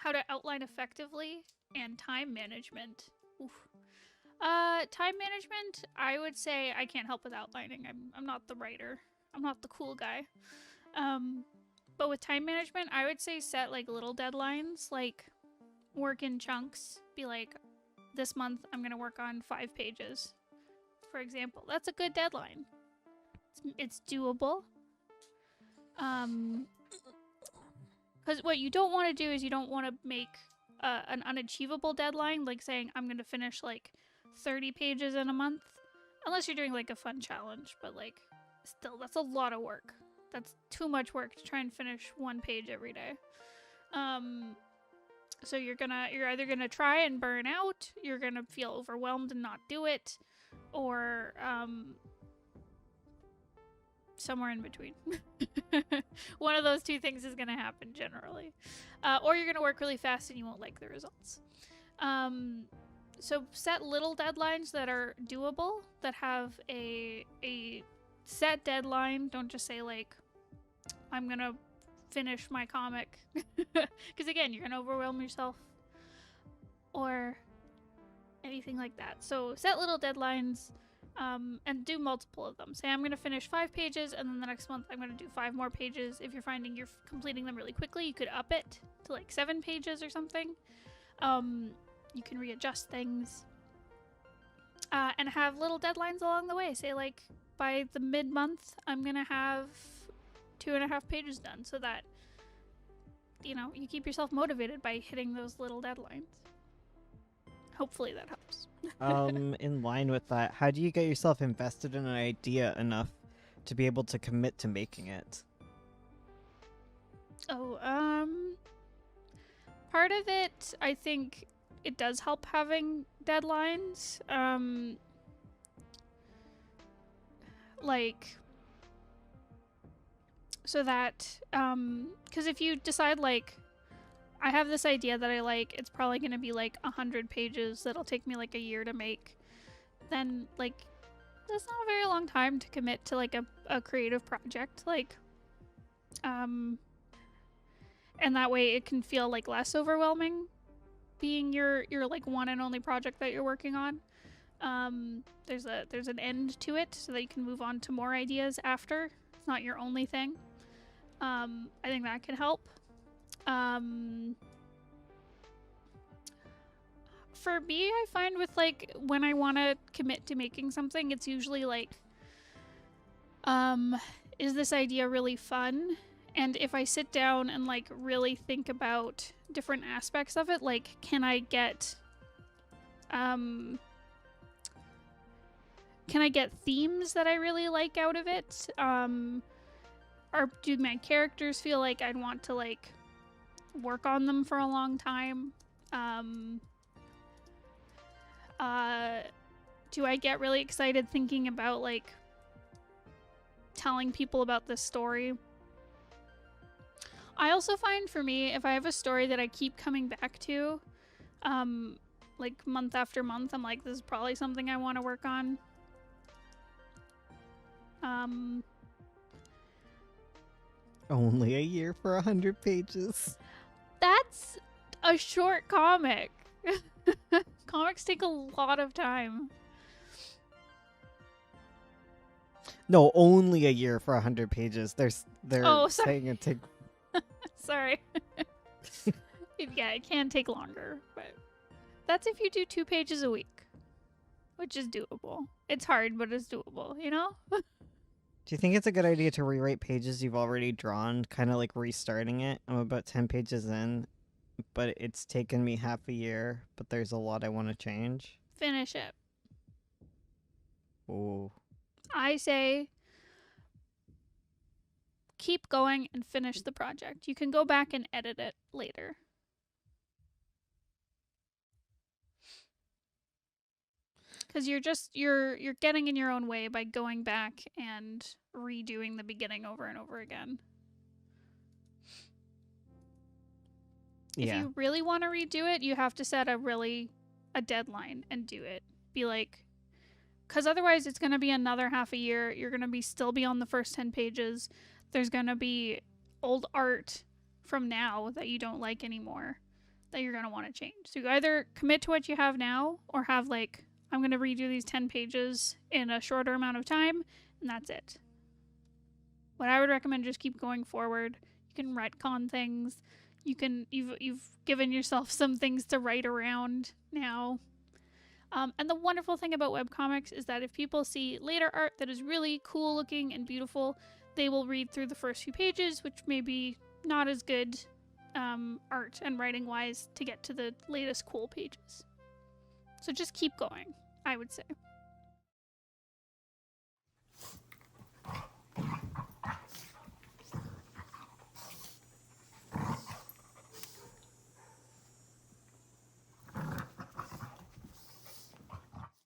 how to outline effectively and time management. Oof. Time management, I would say I can't help with outlining. I'm not the writer. I'm not the cool guy. But with time management, I would say set like little deadlines, like work in chunks. Be like, this month I'm gonna work on 5 pages, for example. That's a good deadline. It's doable. Because what you don't want to do is you don't want to make an unachievable deadline, like saying I'm gonna finish like 30 pages in a month, unless you're doing like a fun challenge. But like, still, that's a lot of work. That's too much work to try and finish 1 page every day. So you're either gonna try and burn out, you're gonna feel overwhelmed and not do it, or somewhere in between. One of those two things is gonna happen generally, or you're gonna work really fast and you won't like the results. So set little deadlines that are doable, that have a set deadline. Don't just say like, I'm gonna finish my comic, because again, you're gonna overwhelm yourself, or anything like that. So set little deadlines, and do multiple of them. Say I'm gonna finish 5 pages, and then the next month I'm gonna do 5 more pages. If you're finding you're completing them really quickly, you could up it to like 7 pages or something. You can readjust things, and have little deadlines along the way. Say like, by the mid-month I'm gonna have 2.5 pages done, so that you keep yourself motivated by hitting those little deadlines. Hopefully that helps. In line with that, how do you get yourself invested in an idea enough to be able to commit to making it? Part of it, I think it does help having deadlines. Like, so that, because if you decide like, I have this idea that I like, it's probably going to be like 100 pages that'll take me like a year to make, then like, that's not a very long time to commit to like a creative project. Like, and that way it can feel like less overwhelming being your like one and only project that you're working on. There's an end to it so that you can move on to more ideas after. It's not your only thing. I think that can help. For me, I find with like, when I want to commit to making something, it's usually like, is this idea really fun? And if I sit down and like really think about different aspects of it, like, can I get themes that I really like out of it? Or do my characters feel like I'd want to like work on them for a long time? Do I get really excited thinking about like telling people about this story? I also find, for me, if I have a story that I keep coming back to, like month after month, I'm like, this is probably something I want to work on. Only a year for 100 pages. That's a short comic. Comics take a lot of time. No, only a year for 100 pages. They're Oh, sorry. saying it take. Sorry. Yeah, it can take longer, but that's if you do 2 pages a week, which is doable. It's hard, but it's doable, you know? Do you think it's a good idea to rewrite pages you've already drawn, kind of like restarting it? I'm about 10 pages in, but it's taken me half a year, but there's a lot I want to change. Finish it. Ooh. I say keep going and finish the project. You can go back and edit it later. Because you're getting in your own way by going back and redoing the beginning over and over again. Yeah. If you really want to redo it, you have to set a deadline and do it. Be like, because otherwise it's going to be another half a year. You're going to still be on the first 10 pages. There's going to be old art from now that you don't like anymore. that you're going to want to change. So you either commit to what you have now or have like, I'm going to redo these 10 pages in a shorter amount of time, and that's it. What I would recommend, just keep going forward. You can retcon things. You've given yourself some things to write around now. And the wonderful thing about webcomics is that if people see later art that is really cool looking and beautiful, they will read through the first few pages, which may be not as good art and writing wise, to get to the latest cool pages. So just keep going, I would say.